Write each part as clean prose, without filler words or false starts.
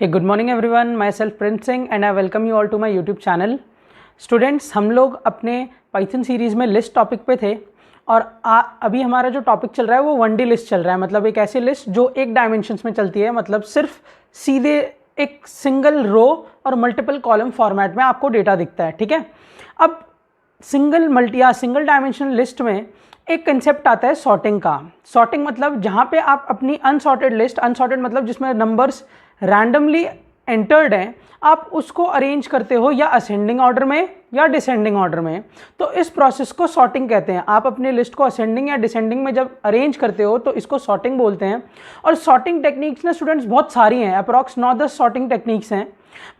Hey, good morning everyone. Myself Prince Singh and I welcome you all to my YouTube channel. Students, हम लोग अपने Python series में list topic पे थे और अभी हमारा जो टॉपिक चल रहा है वो 1D लिस्ट चल रहा है। मतलब एक ऐसी लिस्ट जो एक डायमेंशंस में चलती है, मतलब सिर्फ सीधे एक सिंगल रो और मल्टीपल कॉलम फॉर्मेट में आपको डेटा दिखता है। ठीक है, अब सिंगल डायमेंशनल लिस्ट में एक कंसेप्ट आता है सॉर्टिंग का। सॉर्टिंग मतलब जहाँ पे आप अपनी अनसॉर्टेड लिस्ट, अनसॉर्टेड मतलब जिसमें नंबर्स रैंडमली एंटर्ड हैं, आप उसको अरेंज करते हो या असेंडिंग ऑर्डर में या डिसेंडिंग ऑर्डर में। तो इस प्रोसेस को सॉर्टिंग कहते हैं। आप अपनी लिस्ट को असेंडिंग या डिसेंडिंग में जब अरेंज करते हो तो इसको सॉर्टिंग बोलते हैं। और सॉर्टिंग टेक्निक्स ना स्टूडेंट्स बहुत सारी हैं, अप्रॉक्स 9-10 सॉर्टिंग टेक्निक्स हैं।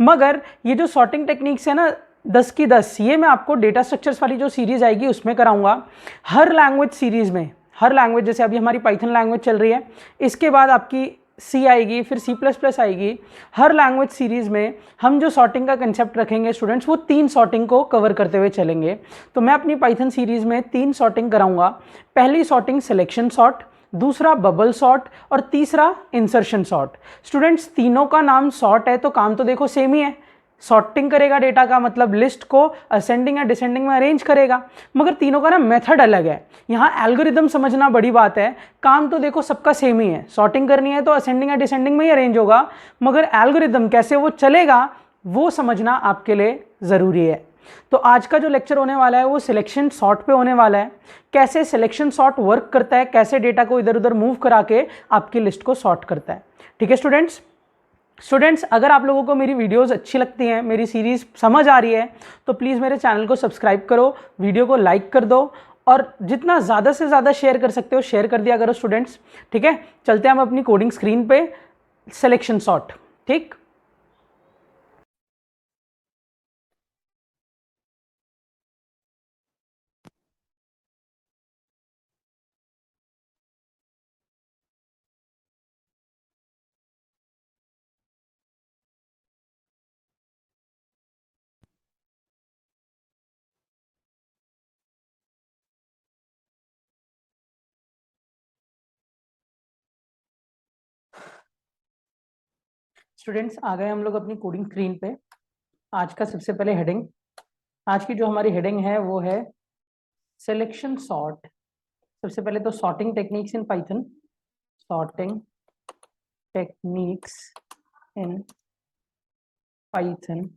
मगर ये जो सॉर्टिंग टेक्निक्स है ना 10 की 10, ये मैं आपको डेटा स्ट्रक्चर्स वाली जो सीरीज आएगी उसमें कराऊंगा। हर लैंग्वेज सीरीज में, हर लैंग्वेज, जैसे अभी हमारी पाइथन लैंग्वेज चल रही है, इसके बाद आपकी सी आएगी, फिर C++ आएगी। हर लैंग्वेज सीरीज में हम जो सॉर्टिंग का कंसेप्ट रखेंगे स्टूडेंट्स, वो 3 सॉर्टिंग को कवर करते हुए चलेंगे। तो मैं अपनी पाइथन सीरीज में 3 सॉर्टिंग कराऊंगा। पहली सॉर्टिंग सिलेक्शन सॉर्ट, दूसरा बबल सॉर्ट और तीसरा इंसर्शन सॉर्ट। स्टूडेंट्स, तीनों का नाम सॉर्ट है तो काम तो देखो सेम ही है। सॉर्टिंग करेगा डेटा का, मतलब लिस्ट को असेंडिंग या डिसेंडिंग में अरेंज करेगा, मगर तीनों का ना मेथड अलग है। यहाँ एल्गोरिदम समझना बड़ी बात है। काम तो देखो सबका सेम ही है, सॉर्टिंग करनी है तो असेंडिंग या डिसेंडिंग में ही अरेंज होगा, मगर एल्गोरिदम कैसे वो चलेगा वो समझना आपके लिए ज़रूरी है। तो आज का जो लेक्चर होने वाला है वो सिलेक्शन सॉर्ट पे होने वाला है। कैसे सिलेक्शन सॉर्ट वर्क करता है, कैसे डेटा को इधर उधर मूव करा के आपकी लिस्ट को सॉर्ट करता है। ठीक है स्टूडेंट्स, अगर आप लोगों को मेरी वीडियोस अच्छी लगती हैं, मेरी सीरीज़ समझ आ रही है, तो प्लीज़ मेरे चैनल को सब्सक्राइब करो, वीडियो को लाइक कर दो और जितना ज़्यादा से ज़्यादा शेयर कर सकते हो शेयर कर दिया करो स्टूडेंट्स। ठीक है, चलते हैं हम अपनी कोडिंग स्क्रीन पे। सिलेक्शन सॉर्ट, ठीक। स्टूडेंट्स, आ गए हम लोग अपनी कोडिंग स्क्रीन पे। आज का सबसे पहले हेडिंग, आज की जो हमारी हेडिंग है वो है सिलेक्शन सॉर्ट। सबसे पहले तो sorting techniques in Python, sorting techniques in Python.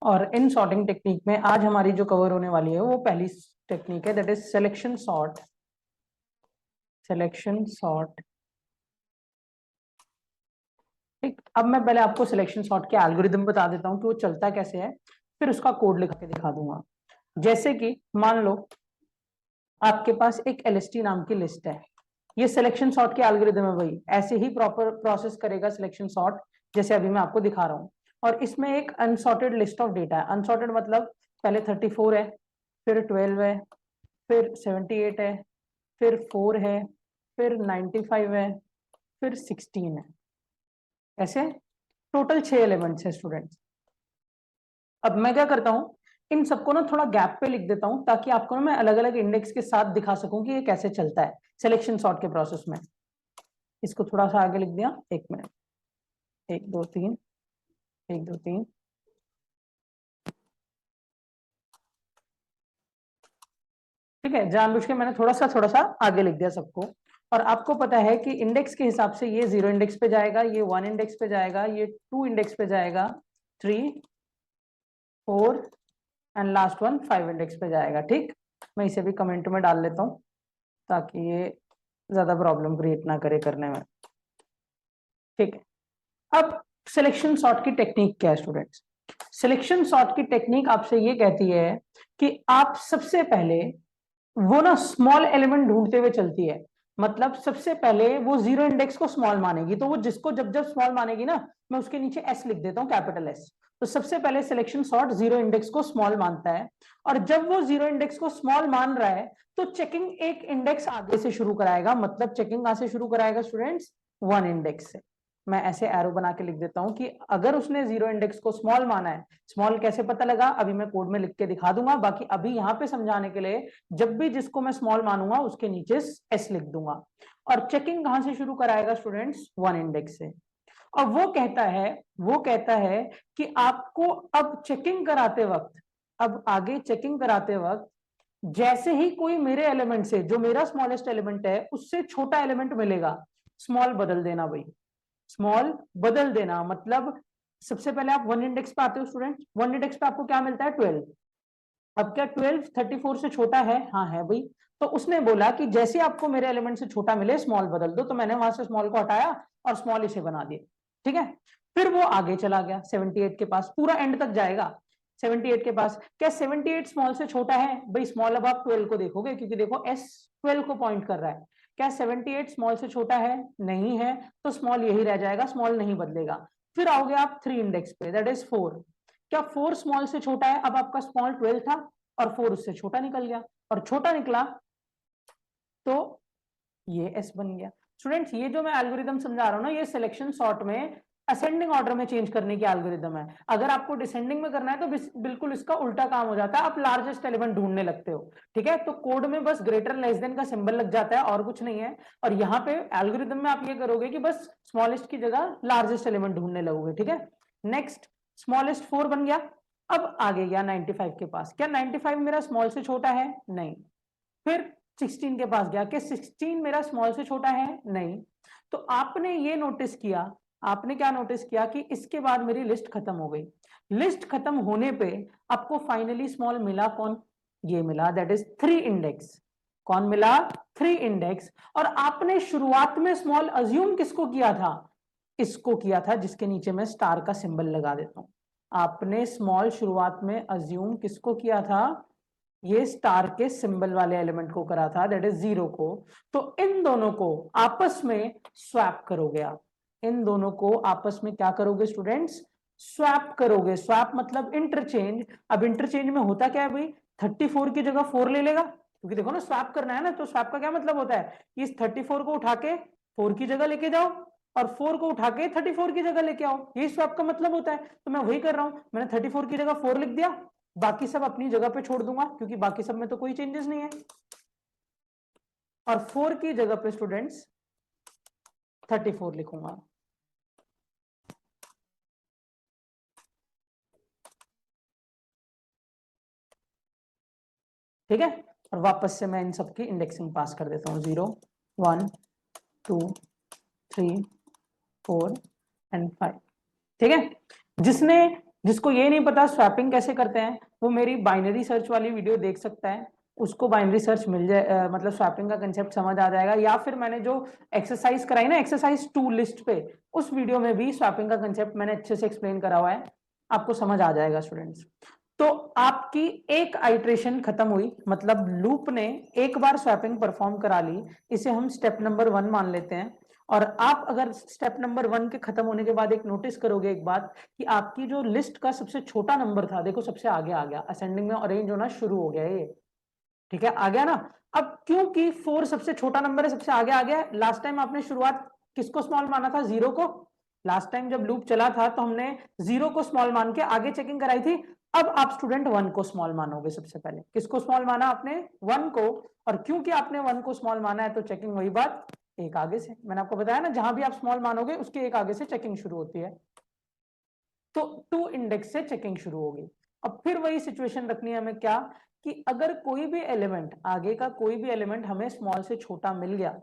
और इन सॉर्टिंग टेक्निक में आज हमारी जो कवर होने वाली है वो पहली टेक्निक है, that is selection sort. Selection sort, ठीक। अब मैं पहले आपको सिलेक्शन सॉर्ट के एल्गोरिदम बता देता हूँ कि वो चलता कैसे है, फिर उसका कोड लिखा के दिखा दूंगा। जैसे कि मान लो आपके पास एक LST नाम की लिस्ट है, ये सिलेक्शन सॉर्ट के एल्गोरिदम है, वही ऐसे ही प्रॉपर प्रोसेस करेगा सिलेक्शन सॉर्ट जैसे अभी मैं आपको दिखा रहा हूँ। और इसमें एक अनसॉर्टेड लिस्ट ऑफ डेटा है। अनसॉर्टेड मतलब पहले 34 है, फिर 12 है, फिर 78 है, फिर 4 है, फिर 95 है, फिर 16 है। ऐसे टोटल 6 एलिमेंट्स है स्टूडेंट्स। अब मैं क्या करता हूँ, इन सबको ना थोड़ा गैप पे लिख देता हूँ ताकि आपको ना मैं अलग अलग इंडेक्स के साथ दिखा सकूं कि ये कैसे चलता है सिलेक्शन सॉर्ट के प्रोसेस में। इसको थोड़ा सा आगे लिख दिया, 1 मिनट, 1 2 3, 1 2 3। ठीक है, जानबूझ के मैंने थोड़ा सा आगे लिख दिया सबको। और आपको पता है कि इंडेक्स के हिसाब से ये 0 इंडेक्स पे जाएगा, ये 1 इंडेक्स पे जाएगा, ये 2 इंडेक्स पे जाएगा, 3 4 एंड लास्ट वन 5 इंडेक्स पे जाएगा। ठीक, मैं इसे भी कमेंट में डाल लेता हूँ ताकि ये ज्यादा प्रॉब्लम क्रिएट ना करे करने में। ठीक है, अब सिलेक्शन सॉर्ट की टेक्निक क्या है स्टूडेंट्स? सिलेक्शन सॉर्ट की टेक्निक आपसे ये कहती है कि आप सबसे पहले वो ना स्मॉल एलिमेंट ढूंढते हुए चलती है। मतलब सबसे पहले वो 0 इंडेक्स को स्मॉल मानेगी, तो वो जिसको जब जब स्मॉल मानेगी ना, मैं उसके नीचे S लिख देता हूँ, कैपिटल S। तो सबसे पहले सिलेक्शन सॉर्ट 0 इंडेक्स को स्मॉल मानता है, और जब वो 0 इंडेक्स को स्मॉल मान रहा है तो चेकिंग एक इंडेक्स आगे से शुरू कराएगा। मतलब चेकिंग कहां से शुरू कराएगा स्टूडेंट्स? 1 इंडेक्स से। मैं ऐसे एरो बना के लिख देता हूं कि अगर उसने 0 इंडेक्स को स्मॉल माना है, स्मॉल कैसे पता लगा अभी मैं कोड में लिख के दिखा दूंगा, बाकी अभी यहां पे समझाने के लिए जब भी जिसको मैं स्मॉल मानूंगा उसके नीचे एस लिख दूंगा। और चेकिंग कहां से शुरू कराएगा स्टूडेंट्स? 1 इंडेक्स से। और वो कहता है कि आपको अब चेकिंग कराते वक्त, अब आगे चेकिंग कराते वक्त जैसे ही कोई मेरे एलिमेंट से, जो मेरा स्मॉलेस्ट एलिमेंट है उससे छोटा एलिमेंट मिलेगा, स्मॉल बदल देना भाई, स्मॉल बदल देना। मतलब सबसे पहले आप 1 इंडेक्स पे आते हो स्टूडेंट, 1 इंडेक्स पे आपको क्या मिलता है? 12। अब क्या 12 34 से छोटा है? हाँ है भाई। तो उसने बोला कि जैसे आपको मेरे एलिमेंट से छोटा मिले स्मॉल बदल दो, तो मैंने वहां से स्मॉल को हटाया और स्मॉल इसे बना दिया। ठीक है, फिर वो आगे चला गया 78 के पास, पूरा एंड तक जाएगा 78 के पास। क्या 78 स्मॉल से छोटा है? भाई स्मॉल अब आप 12 को देखोगे, क्योंकि देखो एस 12 को पॉइंट कर रहा है। क्या 78 स्मॉल से छोटा है? नहीं है, तो स्मॉल यही रह जाएगा, स्मॉल नहीं बदलेगा। फिर आओगे आप 3 इंडेक्स पे, दैट इज 4। क्या 4 स्मॉल से छोटा है? अब आपका स्मॉल 12 था और 4 उससे छोटा निकल गया, और छोटा निकला तो ये एस बन गया। स्टूडेंट्स ये जो मैं एल्गोरिदम समझा रहा हूं ना, ये सिलेक्शन सॉर्ट में असेंडिंग ऑर्डर में चेंज करने की एल्गोरिदम है। अगर आपको डिसेंडिंग में करना है तो बिल्कुल इसका उल्टा काम हो जाता है, आप लार्जेस्ट एलिमेंट ढूंढने लगते हो। ठीक है, तो कोड में बस ग्रेटर लेस देन का सिंबल लग जाता है और कुछ नहीं है। और यहाँ पे एल्गोरिदम में आप ये करोगे कि बस स्मॉलेस्ट की जगह लार्जेस्ट एलिमेंट ढूंढने लगोगे। ठीक है, नेक्स्ट स्मॉलेस्ट 4 बन गया। अब आगे गया 95 के पास। क्या 95 मेरा स्मॉल से छोटा है? नहीं। फिर 16 के पास गया कि 16 मेरा स्मॉल से छोटा है? नहीं। तो आपने ये नोटिस किया, आपने क्या नोटिस किया कि इसके बाद मेरी लिस्ट खत्म हो गई। लिस्ट खत्म होने पे आपको फाइनली स्मॉल मिला कौन? ये मिला, दैट इज 3 इंडेक्स। कौन मिला? 3 इंडेक्स। और आपने शुरुआत में स्मॉल अज्यूम किसको किया था? इसको किया था, जिसके नीचे मैं स्टार का सिंबल लगा देता हूं। आपने स्मॉल शुरुआत में अज्यूम किसको किया था? ये स्टार के सिंबल वाले एलिमेंट को करा था, दैट इज 0 को। तो इन दोनों को आपस में स्वैप करोगे आप। इन दोनों को आपस में क्या करोगे स्टूडेंट्स? स्वैप करोगे। स्वैप मतलब इंटरचेंज। अब इंटरचेंज में होता क्या है भाई? 34 की जगह 4 ले लेगा, क्योंकि देखो ना स्वैप करना है ना, तो स्वैप का क्या मतलब होता है कि इस 34 को उठा के 4 की जगह लेके जाओ और 4 को उठा के 34 की जगह लेके आओ, यही स्वैप का मतलब होता है। तो मैं वही कर रहा हूं, मैंने 34 की जगह 4 लिख दिया, बाकी सब अपनी जगह पे छोड़ दूंगा, क्योंकि बाकी सब में तो कोई चेंजेस नहीं है। और 4 की जगह पे स्टूडेंट्स 34 लिखूंगा। ठीक है, और वापस से मैं इन सबकी इंडेक्सिंग पास कर देता हूं, 0 1 2 3 4 एंड 5। ठीक है, जिसको ये नहीं पता स्वैपिंग कैसे करते हैं, वो मेरी बाइनरी सर्च वाली वीडियो देख सकता है। उसको बाइनरी सर्च मिल जाए, मतलब स्वैपिंग का कंसेप्ट समझ आ जाएगा। या फिर मैंने जो एक्सरसाइज कराई ना, एक्सरसाइज 2 लिस्ट पे, उस वीडियो में भी स्वैपिंग का कंसेप्ट मैंने अच्छे से एक्सप्लेन करा हुआ है, आपको समझ आ जाएगा स्टूडेंट्स। तो आपकी एक आइट्रेशन खत्म हुई, मतलब लूप ने एक बार स्वैपिंग परफॉर्म करा ली, इसे हम स्टेप नंबर 1 मान लेते हैं। और आप अगर स्टेप नंबर 1 के खत्म होने के बाद एक नोटिस करोगे एक बात, कि आपकी जो लिस्ट का सबसे छोटा नंबर था, देखो सबसे आगे आ गया, असेंडिंग में अरेंज होना शुरू हो गया ये। ठीक है, आ गया ना। अब क्योंकि 4 सबसे छोटा नंबर है, सबसे आगे आ गया। लास्ट टाइम आपने शुरुआत किसको स्मॉल माना था? 0 को। लास्ट टाइम जब लूप चला था तो हमने 0 को स्मॉल मान के आगे चेकिंग कराई थी। अब आप स्टूडेंट 1 को स्मॉल मानोगे। सबसे पहले किसको स्मॉल माना आपने? 1 को। और क्योंकि आपने 1 को स्मॉल माना है तो चेकिंग वही बात, एक आगे से। मैंने आपको बताया ना, जहां भी आप स्मॉल मानोगे उसके एक आगे से चेकिंग शुरू होती है। तो 2 इंडेक्स से चेकिंग शुरू होगी। अब फिर वही सिचुएशन रखनी है हमें, क्या कि अगर कोई भी एलिमेंट, आगे का कोई भी एलिमेंट हमें स्मॉल से छोटा मिल गया,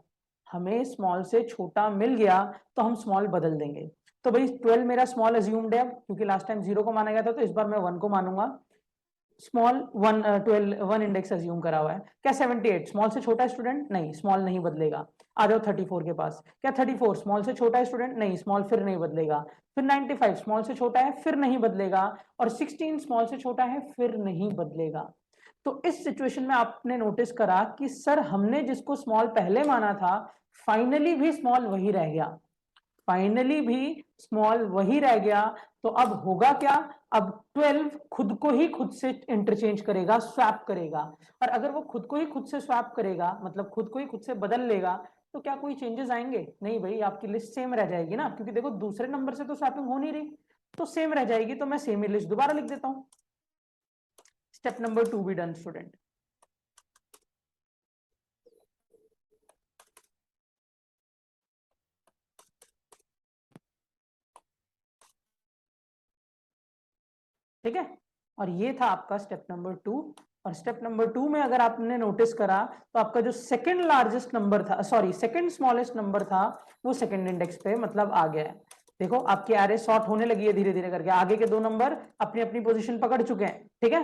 हमें स्मॉल से छोटा मिल गया, तो हम स्मॉल बदल देंगे। तो भाई 12 मेरा स्मॉल अज्यूम्ड है, क्योंकि लास्ट टाइम 0 को माना गया था, तो इस बार मैं 1 को मानूंगा। स्मॉल 1 12 1 इंडेक्स अज्यूम करा हुआ है। क्या 78 स्मॉल से छोटा है स्टूडेंट? नहीं, स्मॉल नहीं बदलेगा। आ जाओ 34 के पास। क्या 34 स्मॉल से छोटा है स्टूडेंट? नहीं, स्मॉल फिर नहीं बदलेगा। फिर 95 स्मॉल से छोटा है, फिर नहीं बदलेगा। और 16 स्मॉल से छोटा है, फिर नहीं बदलेगा। तो इस सिचुएशन में आपने नोटिस करा कि सर हमने जिसको स्मॉल पहले माना था, फाइनली भी स्मॉल वही रह गया, फाइनली भी स्मॉल वही रह गया। तो अब होगा क्या? अब 12 खुद को ही खुद से इंटरचेंज करेगा, स्वैप करेगा। और अगर वो खुद को ही खुद से स्वैप करेगा, मतलब खुद को ही खुद से बदल लेगा, तो क्या कोई चेंजेस आएंगे? नहीं भाई, आपकी लिस्ट सेम रह जाएगी ना, क्योंकि देखो दूसरे नंबर से तो स्वैपिंग हो नहीं रही, तो सेम रह जाएगी। तो मैं सेम ही लिस्ट दोबारा लिख देता हूं। स्टेप नंबर 2 भी डन स्टूडेंट। ठीक है, और ये था आपका स्टेप नंबर 2। और स्टेप नंबर 2 में अगर आपने नोटिस करा तो आपका जो सेकंड लार्जेस्ट नंबर था, सॉरी सेकंड स्मॉलेस्ट नंबर था, वो सेकंड इंडेक्स पे मतलब आ गया है। देखो आपकी एरे सॉर्ट होने लगी है धीरे धीरे करके, आगे के दो नंबर अपनी अपनी पोजीशन पकड़ चुके हैं। ठीक है,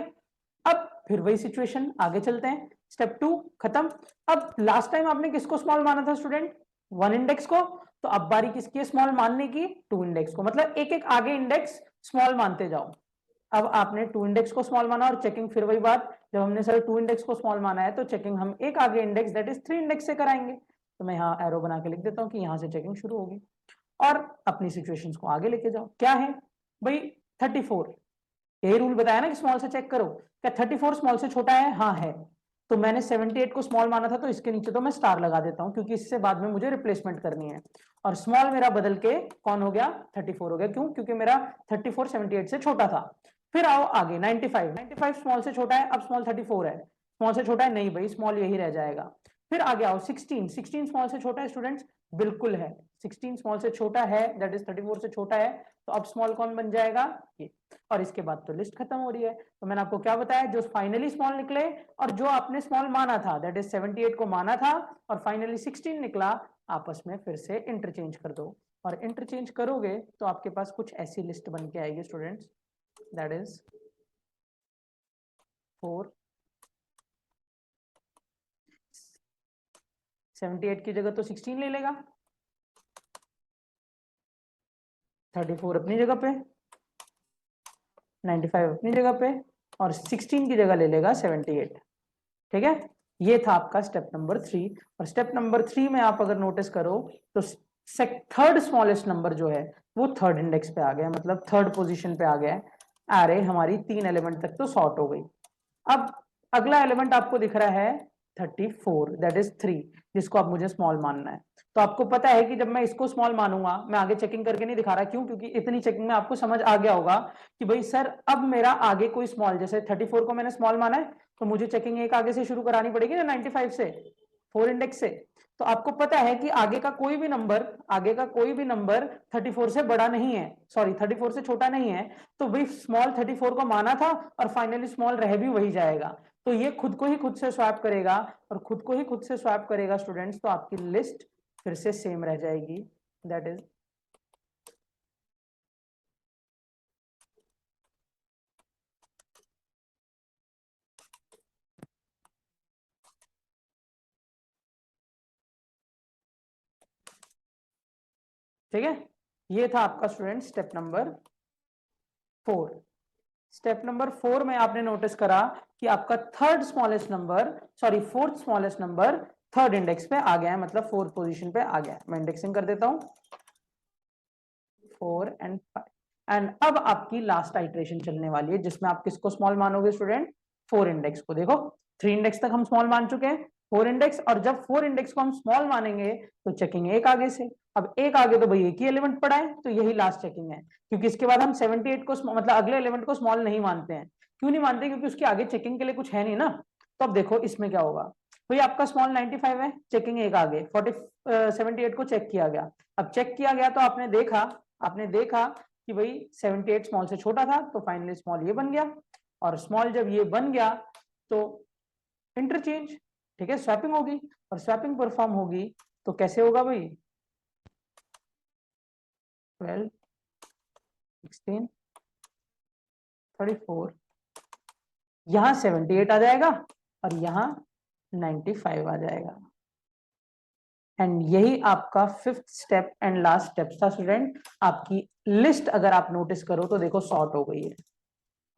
अब फिर वही सिचुएशन, आगे चलते हैं। स्टेप 2 खत्म। अब लास्ट टाइम आपने किसको स्मॉल माना था स्टूडेंट? 1 इंडेक्स को। तो अब बारी किसकी है स्मॉल मानने की? 2 इंडेक्स को। मतलब एक एक आगे इंडेक्स स्मॉल मानते जाओ। अब आपने 2 इंडेक्स को स्मॉल माना और चेकिंग फिर वही बात, जब हमने सर 2 इंडेक्स को स्मॉल माना है तो चेकिंग हम एक आगे इंडेक्स दैट इज 3 इंडेक्स से कराएंगे। तो मैं यहाँ एरो बना के लिख देता हूँ कि यहाँ से चेकिंग शुरू होगी। और अपनी सिचुएशंस को आगे लेके जाओ। क्या है भाई? 34। यही रूल बताया ना कि स्मॉल से चेक करो। क्या 34 स्मॉल से छोटा है? हाँ है। तो मैंने 78 को स्मॉल माना था, तो इसके नीचे तो मैं स्टार लगा देता हूं, क्योंकि इससे बाद में मुझे रिप्लेसमेंट करनी है। और स्मॉल मेरा बदल के कौन हो गया? 34 हो गया। क्यों? क्योंकि मेरा 34 78 से छोटा था। फिर आओ आगे 95 स्मॉल से छोटा है, अब स्मॉल 34 है। स्मॉल से छोटा है? नहीं भाई, स्मॉल यही रह जाएगा। फिर आगे आओ 16 स्मॉल से छोटा है स्टूडेंट्स? बिल्कुल है, 16 स्मॉल से छोटा है, दैट इज 34 से छोटा है। तो अब स्मॉल कौन बन जाएगा? ये। और इसके बाद तो लिस्ट खत्म हो रही है। तो मैंने आपको क्या बताया, जो फाइनली स्मॉल निकले और जो आपने स्मॉल माना था, दैट इज 78 को माना था और फाइनली 16 निकला, आपस में फिर से इंटरचेंज कर दो। और इंटरचेंज करोगे तो आपके पास कुछ ऐसी लिस्ट बन के आएगी स्टूडेंट्स, दैट इज 4 78 की जगह तो 16 ले लेगा, 34 अपनी जगह पे, 95 अपनी जगह पे, और 16 की जगह ले लेगा 78। ठीक है, ये था आपका स्टेप नंबर 3। और स्टेप नंबर 3 में आप अगर नोटिस करो तो थर्ड स्मॉलेस्ट नंबर जो है वो थर्ड इंडेक्स पे आ गया, मतलब थर्ड पोजीशन पे आ गया है। एरे हमारी 3 एलिमेंट तक तो सॉर्ट हो गई। अब अगला एलिमेंट आपको दिख रहा है 34, दैट इज 3, जिसको अब मुझे स्मॉल मानना है। तो आपको पता है कि जब मैं इसको स्मॉल मानूंगा, मैं आगे चेकिंग करके नहीं दिखा रहा, क्यों? क्योंकि इतनी चेकिंग में आपको समझ आ गया होगा कि भाई सर अब मेरा आगे कोई स्मॉल, जैसे 34 को मैंने स्मॉल माना है तो मुझे चेकिंग एक आगे से शुरू करानी पड़ेगी ना, 95 से, 4 इंडेक्स से। तो आपको पता है कि आगे का कोई भी नंबर, आगे का कोई भी नंबर 34 से बड़ा नहीं है, सॉरी 34 से छोटा नहीं है। तो भाई स्मॉल 34 को माना था और फाइनली स्मॉल रह भी वही जाएगा। तो ये खुद को ही खुद से स्वैप करेगा, और खुद को ही खुद से स्वैप करेगा स्टूडेंट्स, तो आपकी लिस्ट फिर से सेम रह जाएगी, दैट इज ठीक है। ये था आपका student step number 4। Step number 4 में आपने नोटिस करा कि आपका third smallest number, sorry fourth smallest number third index पे आ गया है, मतलब फोर्थ पोजीशन पे आ गया है। मैं इंडेक्सिंग कर देता हूं 4 एंड 5। एंड अब आपकी लास्ट आइट्रेशन चलने वाली है, जिसमें आप किसको स्मॉल मानोगे स्टूडेंट? 4 इंडेक्स को। देखो 3 इंडेक्स तक हम स्मॉल मान चुके हैं, 4 इंडेक्स, और जब 4 इंडेक्स को हम स्मॉल मानेंगे तो चेकिंग एक आगे से। अब एक आगे तो भाई एक ही एलिमेंट पड़ा है, तो यही लास्ट चेकिंग है, क्योंकि इसके बाद हम 78 को मतलब अगले एलिमेंट को स्मॉल नहीं मानते हैं। क्यों नहीं मानते? क्योंकि उसके आगे चेकिंग के लिए कुछ है नहीं ना। तो अब देखो इसमें क्या होगा, भाई आपका स्मॉल 95 है, चेकिंग एक आगे 78 को चेक किया गया। अब चेक किया गया तो आपने देखा कि भाई 78 स्मॉल से छोटा था, तो फाइनली स्मॉल ये बन गया। और स्मॉल जब ये बन गया तो इंटरचेंज, ठीक है, स्वैपिंग होगी। और स्वैपिंग परफॉर्म होगी तो कैसे होगा भाई? 12 16 34, यहां 78 आ जाएगा और यहां 95 आ जाएगा। एंड यही आपका fifth step and last step था स्टूडेंट। आपकी लिस्ट अगर आप नोटिस करो तो देखो सॉर्ट हो गई है।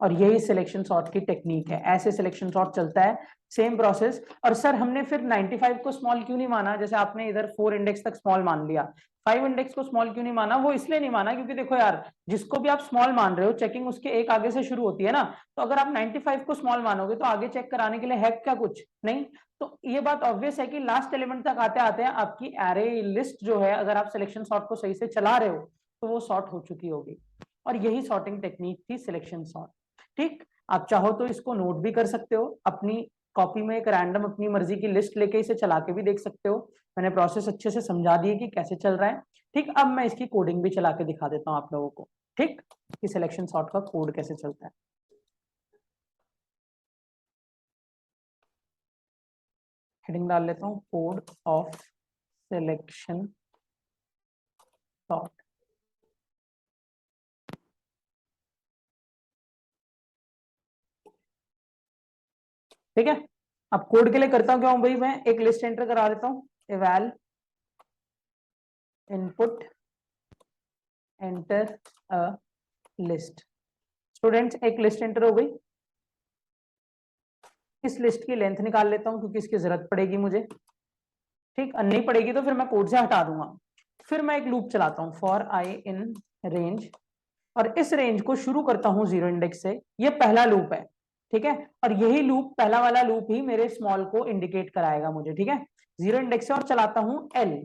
और यही सिलेक्शन सॉर्ट की टेक्निक है, ऐसे सिलेक्शन सॉर्ट चलता है, सेम प्रोसेस। और सर हमने फिर 95 को स्मॉल क्यों नहीं माना, जैसे आपने इधर 4 इंडेक्स तक स्मॉल मान लिया, 5 इंडेक्स को स्मॉल क्यों नहीं माना? वो इसलिए नहीं माना क्योंकि देखो यार, जिसको भी आप स्मॉल मान रहे हो चेकिंग उसके एक आगे से शुरू होती है ना, तो अगर आप 95 को स्मॉल मानोगे तो आगे चेक कराने के लिए है क्या कुछ नहीं। तो ये बात ऑब्वियस है कि लास्ट एलिमेंट तक आते आते हैं आपकी एरे लिस्ट जो है, अगर आप सिलेक्शन सॉर्ट को सही से चला रहे हो तो वो सॉर्ट हो चुकी होगी। और यही सॉर्टिंग टेक्निक थी सिलेक्शन सॉर्ट। ठीक, आप चाहो तो इसको नोट भी कर सकते हो अपनी कॉपी में, एक रैंडम अपनी मर्जी की लिस्ट लेके इसे चला के भी देख सकते हो। मैंने प्रोसेस अच्छे से समझा दिए कि कैसे चल रहा है। ठीक, अब मैं इसकी कोडिंग भी चला के दिखा देता हूं आप लोगों को, ठीक, कि सिलेक्शन सॉर्ट का कोड कैसे चलता है। हेडिंग डाल लेता हूं, कोड ऑफ सिलेक्शन सॉर्ट। ठीक है, अब कोड के लिए करता हूं क्या हूं भाई, मैं एक लिस्ट एंटर करा देता हूं, eval input enter a list. Students एक लिस्ट एंटर हो गई, इस लिस्ट की लेंथ निकाल लेता हूं क्योंकि इसकी जरूरत पड़ेगी मुझे। ठीक, नहीं पड़ेगी तो फिर मैं कोड से हटा दूंगा। फिर मैं एक लूप चलाता हूं, फॉर आई इन रेंज, और इस रेंज को शुरू करता हूं 0 इंडेक्स से। ये पहला लूप है, ठीक है, और यही लूप, पहला वाला लूप ही मेरे स्मॉल को इंडिकेट कराएगा मुझे, ठीक है, 0 इंडेक्स से। और चलाता हूं L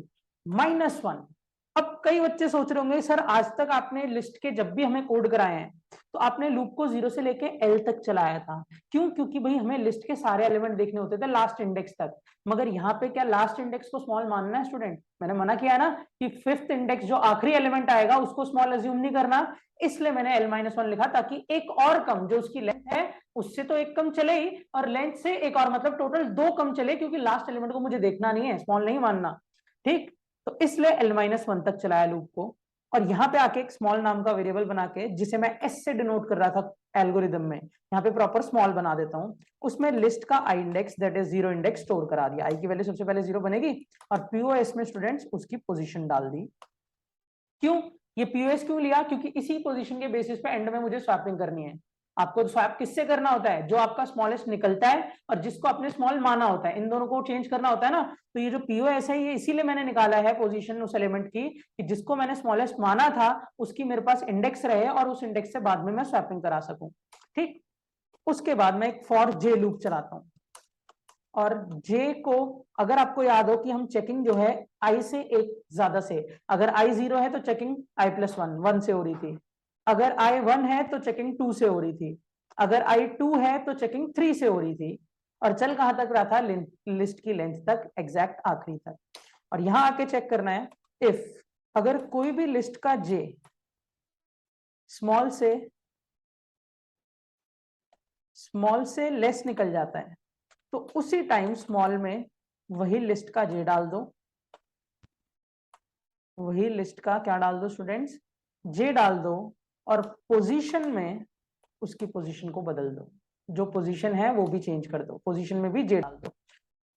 -1। अब कई बच्चे सोच रहे होंगे सर आज तक आपने लिस्ट के जब भी हमें कोड कराए हैं तो आपने लूप को 0 से लेके L तक चलाया था, क्यों? क्योंकि भाई हमें लिस्ट के सारे एलिमेंट देखने होते थे लास्ट इंडेक्स तक। मगर यहाँ पे क्या लास्ट इंडेक्स को स्मॉल मानना है स्टूडेंट? मैंने मना किया ना कि 5th इंडेक्स जो आखिरी एलिमेंट आएगा उसको स्मॉल अज्यूम नहीं करना, इसलिए मैंने L-1 लिखा, ताकि एक और कम जो उसकी लेंथ है उससे तो एक कम चले ही, और लेंथ से एक और, मतलब टोटल 2 कम चले, क्योंकि लास्ट एलिमेंट को मुझे देखना नहीं है, स्मॉल नहीं मानना। ठीक, तो इसलिए L-1 तक चलाया लूप को। और यहां पे आके एक स्मॉल नाम का वेरिएबल बना के, जिसे मैं एस से डिनोट कर रहा था एल्गोरिदम में, यहाँ पे प्रॉपर स्मॉल बना देता हूं। उसमें लिस्ट का I index, that is 0 index, store करा दिया। आई की वैल्यू सबसे पहले 0 बनेगी, और पीओएस में स्टूडेंट्स उसकी पोजीशन डाल दी। क्यों ये पीओएस क्यों लिया? क्योंकि इसी पोजीशन के बेसिस पे एंड में मुझे स्वैपिंग करनी है। आपको स्वैप किससे करना होता है? जो आपका स्मॉलेस्ट निकलता है और जिसको आपने स्मॉल माना होता है, इन दोनों को चेंज करना होता है ना। तो ये जो पीओएस है, ये इसीलिए मैंने निकाला है पोजीशन उस एलिमेंट की, कि जिसको मैंने स्मॉलेस्ट माना था उसकी मेरे पास इंडेक्स रहे, और उस इंडेक्स से बाद में मैं स्वैपिंग करा सकूं। ठीक, उसके बाद मैं एक फॉर जे लूप चलाता हूं, और जे को, अगर आपको याद हो कि हम चेकिंग जो है आई से एक ज्यादा से, अगर आई 0 है तो चेकिंग I+1 1 से हो रही थी, अगर I 1 है तो चेकिंग 2 से हो रही थी, अगर I 2 है तो चेकिंग 3 से हो रही थी, और चल कहां तक रहा था? लिस्ट की लेंथ तक, एग्जैक्ट आखिरी तक। और यहां आके चेक करना है, इफ अगर कोई भी लिस्ट का जे स्मॉल से लेस निकल जाता है, तो उसी टाइम स्मॉल में वही लिस्ट का जे डाल दो, वही लिस्ट का क्या डाल दो स्टूडेंट्स? जे डाल दो, और पोजीशन में उसकी पोजीशन को बदल दो, जो पोजीशन है वो भी चेंज कर दो, पोजीशन में भी जे डाल दो।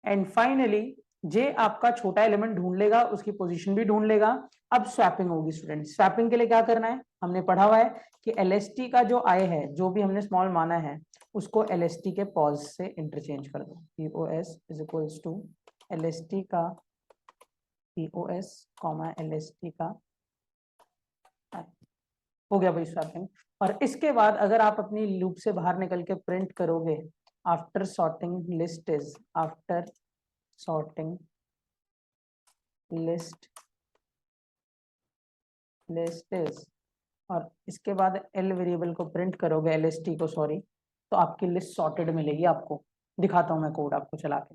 एंड फाइनली जे आपका छोटा एलिमेंट ढूंढ लेगा, उसकी पोजीशन भी ढूंढ लेगा। अब स्वैपिंग होगी स्टूडेंट। स्वैपिंग के लिए क्या करना है? हमने पढ़ा हुआ है कि एलएसटी का जो आई है, जो भी हमने स्मॉल माना है, उसको एलएसटी के पॉज से इंटरचेंज कर दो। POS is equals to LST का पीओएस कॉमा एलएसटी का, हो गया भाई स्वैपिंग। और इसके बाद अगर आप अपनी लूप से बाहर निकल के प्रिंट करोगे, after sorting list is, after sorting list is, और इसके बाद एल वेरिएबल को प्रिंट करोगे, एलएसटी को सॉरी, तो आपकी लिस्ट सॉर्टेड मिलेगी आपको। दिखाता हूं मैं कोड आपको चला के,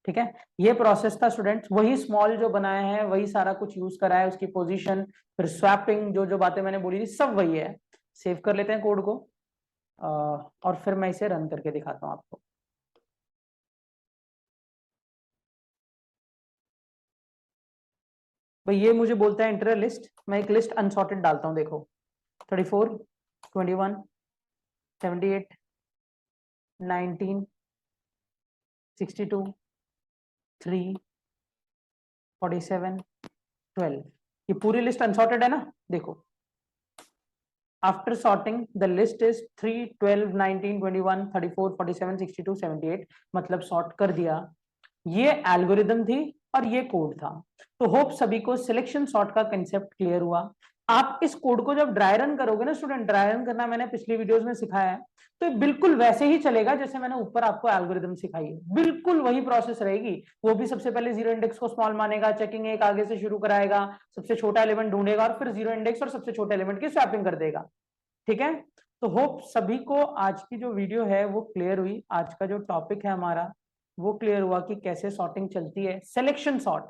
ठीक है। ये प्रोसेस था स्टूडेंट्स, वही स्मॉल जो बनाया है वही सारा कुछ यूज करा है, उसकी पोजीशन, फिर स्वैपिंग, जो जो बातें मैंने बोली थी सब वही है। सेव कर लेते हैं कोड को, और फिर मैं इसे रन करके दिखाता हूं आपको। भाई ये मुझे बोलता है इंटर लिस्ट, मैं एक लिस्ट अनसॉर्टेड डालता हूं, देखो 34 21 78 19 62 3 47 12, ये पूरी लिस्ट अनसॉर्टेड है ना, देखो after sorting the list is 3, 12, 19, 21, 34, 47, 62, 78, मतलब सॉर्ट कर दिया। ये एल्गोरिदम थी और ये कोड था। तो होप सभी को सिलेक्शन सॉर्ट का कंसेप्ट क्लियर हुआ। आप इस कोड को जब ड्राई रन करोगे ना स्टूडेंट, ड्राई रन करना मैंने पिछली वीडियोस में सिखाया है, तो बिल्कुल वैसे ही चलेगा जैसे मैंने ऊपर आपको एल्गोरिदम सिखाई है, बिल्कुल वही प्रोसेस रहेगी। वो भी सबसे पहले जीरो इंडेक्स को स्मॉल मानेगा, चेकिंग एक आगे से शुरू कराएगा, सबसे छोटा एलिमेंट ढूंढेगा और फिर जीरो इंडेक्स और सबसे छोटे एलिमेंट की स्वैपिंग कर देगा। ठीक है, तो होप सभी को आज की जो वीडियो है वो क्लियर हुई। आज का जो टॉपिक है हमारा वो क्लियर हुआ कि कैसे सॉर्टिंग चलती है, सिलेक्शन सॉर्ट।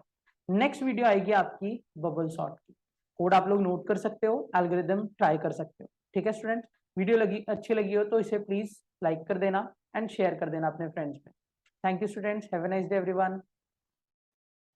नेक्स्ट वीडियो आएगी आपकी बबल सॉर्ट की। कोड आप लोग नोट कर सकते हो, एल्गोरिदम ट्राई कर सकते हो। ठीक है स्टूडेंट, वीडियो अच्छी लगी हो तो इसे प्लीज लाइक कर देना एंड शेयर कर देना अपने फ्रेंड्स में। Thank you students, have a nice day everyone.